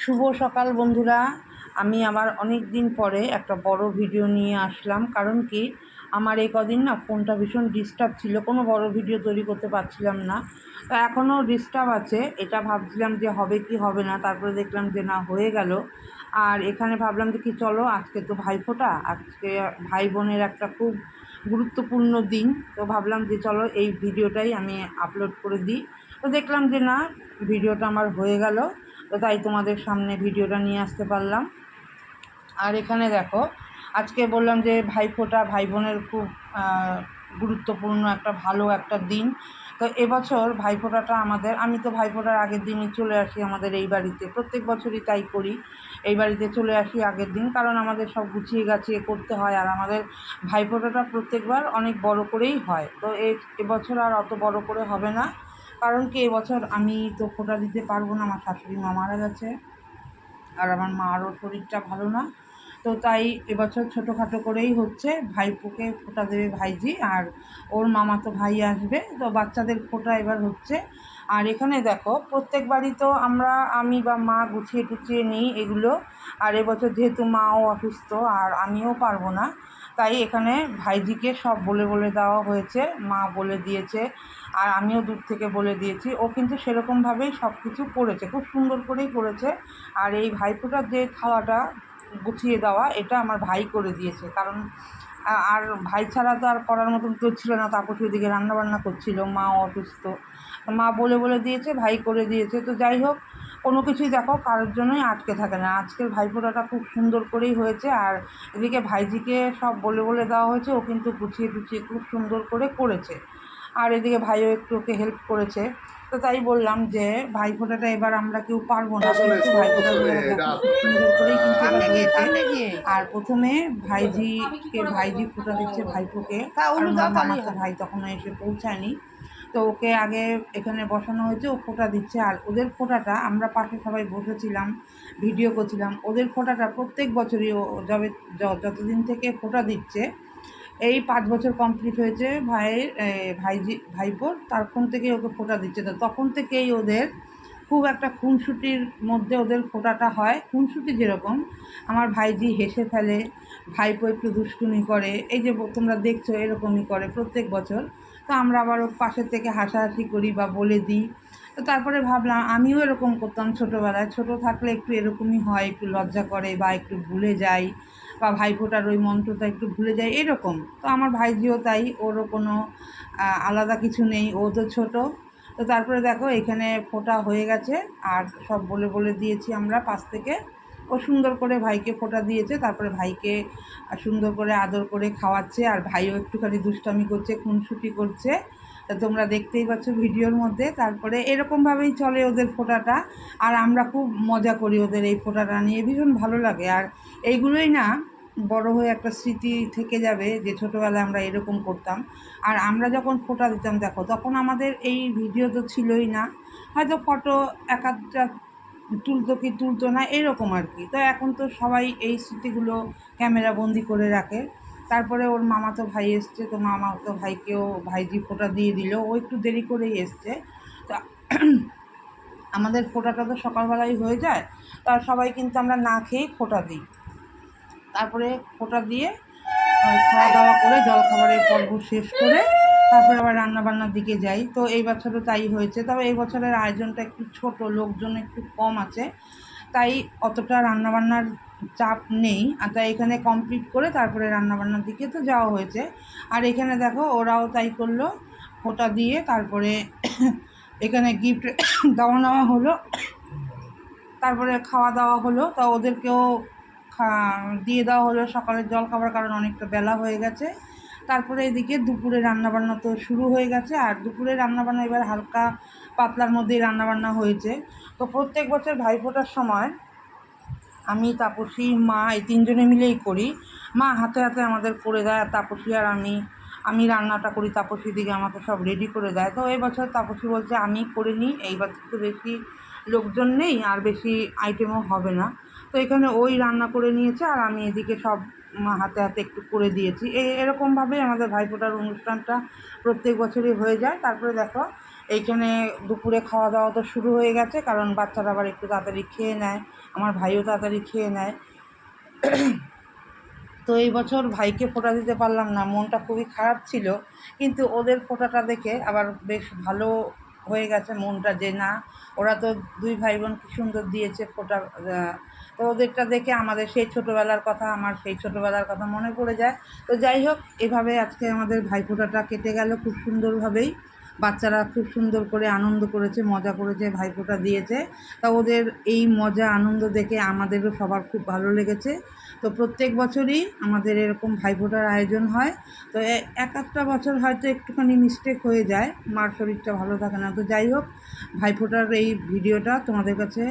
শুভ সকাল বন্ধুরা। আমি আবার অনেক দিন পরে একটা বড় ভিডিও নিয়ে আসলাম। কারণ কি, আমার এই কদিন না ফোনটা ভীষণ ডিস্টার্ব ছিল, কোনো বড় ভিডিও তৈরি করতে পারছিলাম না। তো এখনও ডিস্টার্ব আছে, এটা ভাবছিলাম যে হবে কি হবে না, তারপরে দেখলাম যে না, হয়ে গেল। আর এখানে ভাবলাম যে কি চলো, আজকে তো ভাইফোঁটা, আজকে ভাই বোনের একটা খুব গুরুত্বপূর্ণ দিন। তো ভাবলাম যে চলো এই ভিডিওটাই আমি আপলোড করে দিই। তো দেখলাম যে না, ভিডিওটা আমার হয়ে গেল। তো তাই তোমাদের সামনে ভিডিওটা নিয়ে আসতে পারলাম। আর এখানে দেখো, আজকে বললাম যে ভাইফোঁটা, ভাই বোনের খুব গুরুত্বপূর্ণ একটা ভালো একটা দিন। তো এবছর ভাইফোঁটাটা আমাদের, আমি তো ভাইফোঁটার আগের দিনই চলে আসি আমাদের এই বাড়িতে, প্রত্যেক বছরই তাই করি। এই বাড়িতে চলে আসি আগের দিন, কারণ আমাদের সব গুছিয়ে গাছিয়ে করতে হয়। আর আমাদের ভাইফোঁটাটা প্রত্যেকবার অনেক বড় করেই হয়। তো এবছর আর অত বড় করে হবে না। কারণ কি, এবছর আমি তো ফোঁটা দিতে পারবো না, আমার শাশুড়ি মা মারা গেছে, আর আমার মারও শরীরটা ভালো না। তো তাই এবছর ছোটোখাটো করেই হচ্ছে, ভাইপোকে ফোঁটা দেবে ভাইজি, আর ওর মামাতো ভাই আসবে, তো বাচ্চাদের ফোঁটা এবার হচ্ছে। আর এখানে দেখো, প্রত্যেক বাড়ি তো আমি বা মা গুছিয়ে টুছিয়ে নিই এগুলো। আর এবছর যেহেতু মাও অসুস্থ আর আমিও পারবো না, তাই এখানে ভাইজিকে সব বলে বলে দেওয়া হয়েছে, মা বলে দিয়েছে, আর আমিও দূর থেকে বলে দিয়েছি। ও কিন্তু সেরকমভাবেই সব কিছু করেছে, খুব সুন্দর করেই করেছে। আর এই ভাইফোঁটার যে থালাটা গুছিয়ে দেওয়া, এটা আমার ভাই করে দিয়েছে। কারণ আর ভাই ছাড়া তো আর করার মতন কেউ ছিল না। তারপর ওইদিকে রান্নাবান্না করছিল, মাও অসুস্থ, মা বলে বলে দিয়েছে, ভাই করে দিয়েছে। তো যাই হোক, কোনো কিছুই দেখো কারোর জন্যই আটকে থাকে না। আজকের ভাইফোঁটাটা খুব সুন্দর করেই হয়েছে। আর এদিকে ভাইজিকে সব বলে বলে দেওয়া হয়েছে, ও কিন্তু গুছিয়ে টুছিয়ে খুব সুন্দর করে করেছে। আর এদিকে ভাইও একটু ওকে হেল্প করেছে। তো তাই বললাম যে ভাইফোঁটাটা এবার আমরা কেউ পারবো না, কিন্তু ভাইফোঁটাগুলো দেখো খুব সুন্দর করেই কিন্তু এবার হয়েছে। আর প্রথমে ভাইজি ফোঁটা দিচ্ছে ভাইপোকে, আর আমার মামাতো ভাই তখনও এসে পৌঁছায়নি। তো ওকে আগে এখানে বসানো হয়েছে, ও ফোঁটা দিচ্ছে। আর ওদের ফোঁটাটা আমরা পাশে সবাই বসেছিলাম, ভিডিও করছিলাম। ওদের ফোঁটাটা প্রত্যেক বছরই ও যতদিন থেকে ফোঁটা দিচ্ছে, এই 5 বছর কমপ্লিট হয়েছে ভাইপোর, তখন থেকে ওকে ফোঁটা দিচ্ছে। তো তখন থেকেই ওদের খুব একটা খুনসুটির মধ্যে ওদের ফোঁটাটা হয়। খুনসুটি যেরকম, আমার ভাইজি হেসে ফেলে, ভাইপো একটু দুষ্টুমি করে, এই যে তোমরা দেখছো এরকমই করে প্রত্যেক বছর। তো আমরা আবার ওর পাশের থেকে হাসাহাসি করি বা বলে দিই। তো তারপরে ভাবলাম আমিও এরকম করতাম ছোটোবেলায়, ছোটো থাকলে একটু এরকমই হয়, একটু লজ্জা করে বা একটু ভুলে যাই, বা ভাইফোঁটার ওই মন্ত্রটা একটু ভুলে যায় এরকম। তো আমার ভাইজিও তাই, ওরও কোনো আলাদা কিছু নেই, ও তো ছোটো। তো তারপরে দেখো এখানে ফোঁটা হয়ে গেছে, আর সব বলে বলে দিয়েছি আমরা পাশ থেকে। ও সুন্দর করে ভাইকে ফোঁটা দিয়েছে, তারপরে ভাইকে সুন্দর করে আদর করে খাওয়াচ্ছে। আর ভাইও একটুখানি দুষ্টামি করছে, খুনসুটি করছে, তা তোমরা দেখতেই পাচ্ছ ভিডিওর মধ্যে। তারপরে এরকমভাবেই চলে ওদের ফোঁটাটা। আর আমরা খুব মজা করি ওদের এই ফোঁটাটা নিয়ে, ভীষণ ভালো লাগে। আর এইগুলোই না বড় হয়ে একটা স্মৃতি থেকে যাবে, যে ছোটোবেলায় আমরা এরকম করতাম। আর আমরা যখন ফোঁটা দিতাম দেখো, তখন আমাদের এই ভিডিও তো ছিলই না, হয়তো ফটো এক আধটা তুলতো কি তুলতো না এরকম আর কি। তো এখন তো সবাই এই স্মৃতিগুলো ক্যামেরা বন্দি করে রাখে। তারপরে ওর মামাতো ভাই এসছে, তো মামাতো ভাইকেও ভাইজি ফোঁটা দিয়ে দিল, ও একটু দেরি করেই এসছে। তো আমাদের ফোঁটাটা তো সকালবেলায় হয়ে যায়, তা সবাই কিন্তু আমরা না খেয়েই ফোঁটা দিই। তারপরে ফোঁটা দিয়ে খাওয়া দাওয়া করে জলখাবারের পর্ব শেষ করে তারপরে আবার রান্নাবান্নার দিকে যাই। তো এই বছরও তাই হয়েছে, তবে এই বছরের আয়োজনটা একটু ছোট, লোকজন একটু কম আছে, তাই অতটা রান্নাবান্নার চাপ নেই। আর তাই এখানে কমপ্লিট করে তারপরে রান্নাবান্নার দিকে তো যাওয়া হয়েছে। আর এখানে দেখো ওরাও তাই করলো, ফোঁটা দিয়ে তারপরে এখানে গিফট দেওয়া নেওয়া হলো, তারপরে খাওয়া দাওয়া হলো। তা ওদেরকেও দিয়ে দেওয়া হলো সকালের জলখাবার, কারণ অনেকটা বেলা হয়ে গেছে। তারপরে এদিকে দুপুরে রান্নাবান্না তো শুরু হয়ে গেছে। আর দুপুরে রান্নাবান্না এবার হালকা পাতলার মধ্যেই রান্নাবান্না হয়েছে। তো প্রত্যেক বছর ভাইফোঁটার সময় আমি, তাপসী, মা এই তিনজনে মিলেই করি। মা হাতে হাতে আমাদের করে দেয়, আর তাপসী আর আমি রান্নাটা করি, তাপসী দিকে আমাকে সব রেডি করে দেয়। তো এই বছর তাপসী বলছে আমি করে নিই, এইবার তো বেশি লোকজন নেই আর বেশি আইটেমও হবে না। তো এখানে ওই রান্না করে নিয়েছে, আর আমি এদিকে সব হাতে হাতে একটু করে দিয়েছি। এরকমভাবেই আমাদের ভাইফোঁটার অনুষ্ঠানটা প্রত্যেক বছরই হয়ে যায়। তারপরে দেখো এইখানে দুপুরে খাওয়া দাওয়া তো শুরু হয়ে গেছে, কারণ বাচ্চারা আবার একটু তাড়াতাড়ি খেয়ে নেয়, আমার ভাইও তাড়াতাড়ি খেয়ে নেয়। তো এই বছর ভাইকে ফোঁটা দিতে পারলাম না, মনটা খুবই খারাপ ছিল, কিন্তু ওদের ফোঁটাটা দেখে আবার বেশ ভালো হয়ে গেছে মনটা, যে না ওরা তো দুই ভাই বোন কী সুন্দর দিয়েছে ফোঁটা। তো ওদেরটা দেখে আমাদের সেই ছোটোবেলার কথা, আমার সেই ছোটোবেলার কথা মনে পড়ে যায়। তো যাই হোক, এভাবে আজকে আমাদের ভাইফোঁটাটা কেটে গেল খুব সুন্দরভাবেই। বাচ্চারা খুব সুন্দর করে আনন্দ করেছে, মজা করেছে, ভাইফোঁটা দিয়েছে। তা ওদের এই মজা আনন্দ দেখে আমাদেরও সবার খুব ভালো লেগেছে। তো প্রত্যেক বছরই আমাদের এরকম ভাইফোঁটার আয়োজন হয়। তো এক একটা বছর হয়তো একটুখানি মিস্টেক হয়ে যায়, মার শরীরটা ভালো থাকে না। তো যাই হোক, ভাইফোঁটার এই ভিডিওটা তোমাদের কাছে